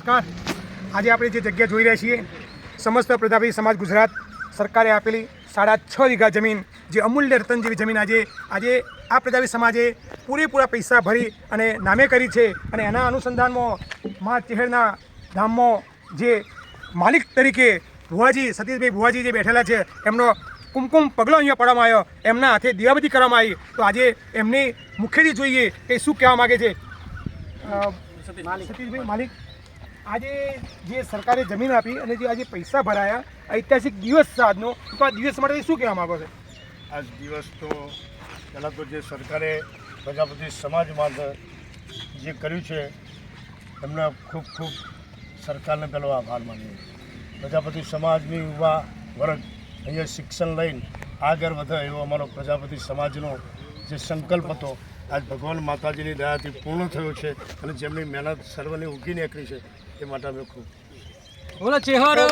નમસ્કાર। આજે આપણે જે જગ્યા જોઈ રહ્યા છીએ સમસ્ત પ્રજાપતિ સમાજ ગુજરાત સરકારે આપેલી 6.5 વીઘા જમીન, જે અમૂલ્ય રતન જેવી જમીન આજે આ પ્રજાપતિ સમાજે પૂરેપૂરા પૈસા ભરી અને નામે કરી છે। અને એના અનુસંધાનમાં મા ચેહરના ધામમાં જે માલિક તરીકે ભુવાજી સતીશભાઈ ભુવાજી જે બેઠેલા છે, એમનો કુમકુમ પગલો અહીંયા પડવામાં આવ્યો, એમના હાથે દિવાબત્તી કરવામાં આવી। તો આજે એમની મુખેથી જોઈએ કે શું કહેવા માગે છે। સતીશભાઈ માલિક, આજે જે સરકારે જમીન આપી અને જે આજે પૈસા ભરાયા, ઐતિહાસિક દિવસ છે આજનો, તો આ દિવસ માટે શું કહેવા માગો છો? આજ દિવસ તો પહેલાં તો જે સરકારે પ્રજાપતિ સમાજ માટે જે કર્યું છે એમને ખૂબ ખૂબ સરકારને પહેલો આભાર માનીએ। પ્રજાપતિ સમાજની યુવા વર્ગ અહીંયા શિક્ષણ લઈને આગળ વધે એવો અમારો પ્રજાપતિ સમાજનો જે સંકલ્પ હતો આજ ભગવાન માતાજીની દયાથી પૂર્ણ થયો છે। અને જેમની મહેનત સર્વને ઉગી નીકળી છે એ માટે અમે ખૂબ બોલો ચેહરો